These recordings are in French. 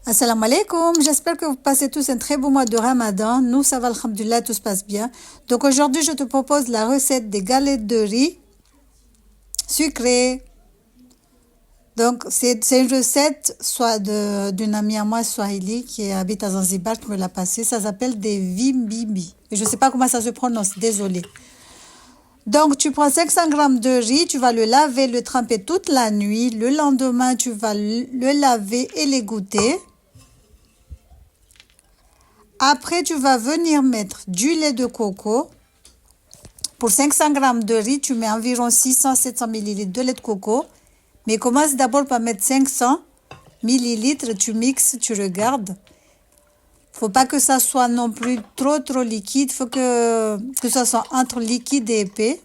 Assalamu alaikum, j'espère que vous passez tous un très beau mois de Ramadan. Nous, ça va, alhamdoulilah, tout se passe bien. Donc aujourd'hui, je te propose la recette des galettes de riz sucrées. Donc c'est une recette soit d'une amie à moi, Swahili, qui habite à Zanzibar, qui me l'a passée. Ça s'appelle des vimbibi. Je ne sais pas comment ça se prononce, désolée. Donc, tu prends 500 grammes de riz, tu vas le laver, le tremper toute la nuit. Le lendemain, tu vas le laver et l'égoutter. Après, tu vas venir mettre du lait de coco. Pour 500 grammes de riz, tu mets environ 600-700 millilitres de lait de coco. Mais commence d'abord par mettre 500 millilitres, tu mixes, tu regardes. Faut pas que ça soit non plus trop liquide, faut que ça soit entre liquide et épais.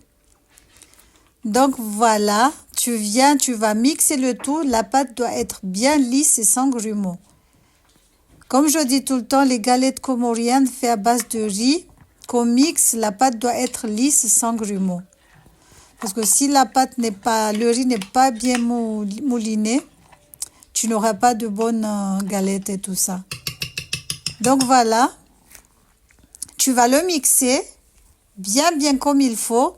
Donc voilà, tu vas mixer le tout. La pâte doit être bien lisse et sans grumeaux. Comme je dis tout le temps, les galettes comoriennes faites à base de riz qu'on mixe, la pâte doit être lisse sans grumeaux. Parce que si le riz n'est pas bien mouliné, tu n'auras pas de bonnes galettes et tout ça. Donc voilà, tu vas le mixer bien comme il faut.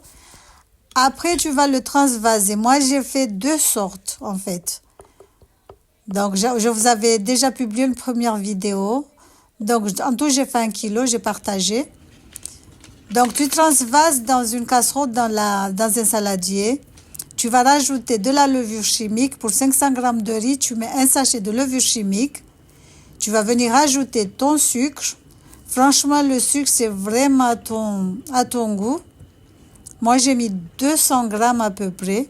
Après, tu vas le transvaser. Moi, j'ai fait deux sortes en fait. Donc, je vous avais déjà publié une première vidéo. Donc, en tout, j'ai fait 1 kilo, j'ai partagé. Donc, tu transvases dans une casserole, dans un saladier. Tu vas rajouter de la levure chimique. Pour 500 grammes de riz, tu mets un sachet de levure chimique. Tu vas venir ajouter ton sucre. Franchement, le sucre, c'est vraiment à ton goût. Moi, j'ai mis 200 grammes à peu près.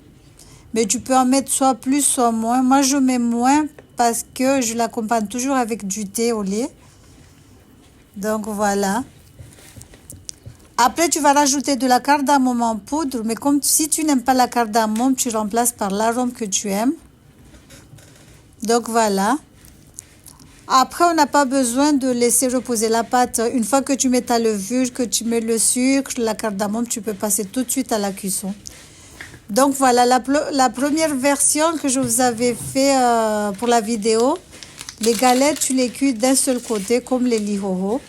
Mais tu peux en mettre soit plus, soit moins. Moi, je mets moins parce que je l'accompagne toujours avec du thé au lait. Donc, voilà. Après, tu vas rajouter de la cardamome en poudre. Mais comme si tu n'aimes pas la cardamome, tu remplaces par l'arôme que tu aimes. Donc, voilà. Après, on n'a pas besoin de laisser reposer la pâte. Une fois que tu mets ta levure, que tu mets le sucre, la cardamome, tu peux passer tout de suite à la cuisson. Donc voilà, la première version que je vous avais fait pour la vidéo. Les galettes, tu les cuis d'un seul côté, comme les lihoho.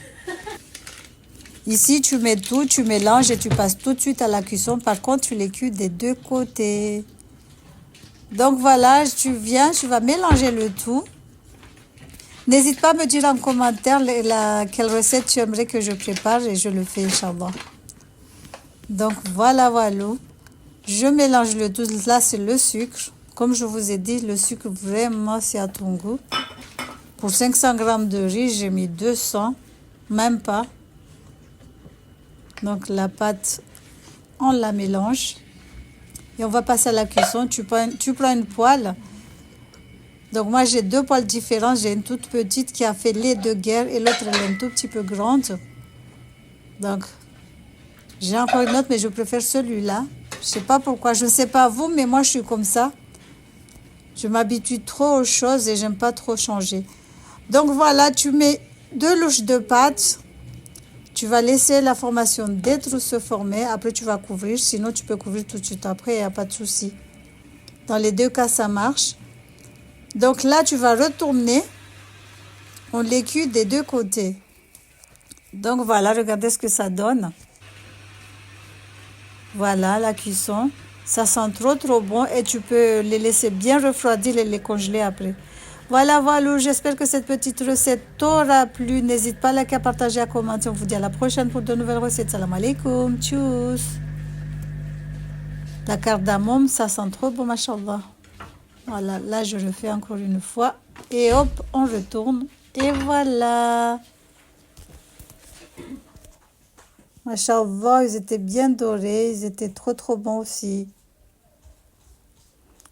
Ici, tu mets tout, tu mélanges et tu passes tout de suite à la cuisson. Par contre, tu les cuis des deux côtés. Donc voilà, tu vas mélanger le tout. N'hésite pas à me dire en commentaire quelle recette tu aimerais que je prépare et je le fais, Inch'Allah. Donc voilà. Je mélange le tout. Là, c'est le sucre. Comme je vous ai dit, le sucre, vraiment, c'est à ton goût. Pour 500 grammes de riz, j'ai mis 200, même pas. Donc la pâte, on la mélange. Et on va passer à la cuisson. Tu prends une poêle. Donc moi, j'ai deux poêles différentes. J'ai une toute petite qui a fait lait de guerre et l'autre, elle est un tout petit peu grande. Donc, j'ai encore une autre, mais je préfère celui-là. Je sais pas pourquoi. Je ne sais pas vous, mais moi, je suis comme ça. Je m'habitue trop aux choses et j'aime pas trop changer. Donc voilà, tu mets 2 louches de pâte. Tu vas laisser la formation d'être se former. Après, tu vas couvrir. Sinon, tu peux couvrir tout de suite après. Il n'y a pas de souci. Dans les deux cas, ça marche. Donc là, tu vas retourner. On les cuit des deux côtés. Donc voilà, regardez ce que ça donne. Voilà la cuisson. Ça sent trop bon et tu peux les laisser bien refroidir et les congeler après. Voilà, j'espère que cette petite recette t'aura plu. N'hésite pas à liker, à partager, à commenter. On vous dit à la prochaine pour de nouvelles recettes. Salam alaikum, tchuss. La cardamome, ça sent trop bon, machallah. Voilà, là je le fais encore une fois. Et hop, on retourne. Et voilà. Machallah, ils étaient bien dorés. Ils étaient trop bons aussi.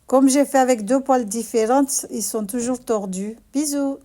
Comme j'ai fait avec deux poêles différentes, ils sont toujours tordus. Bisous.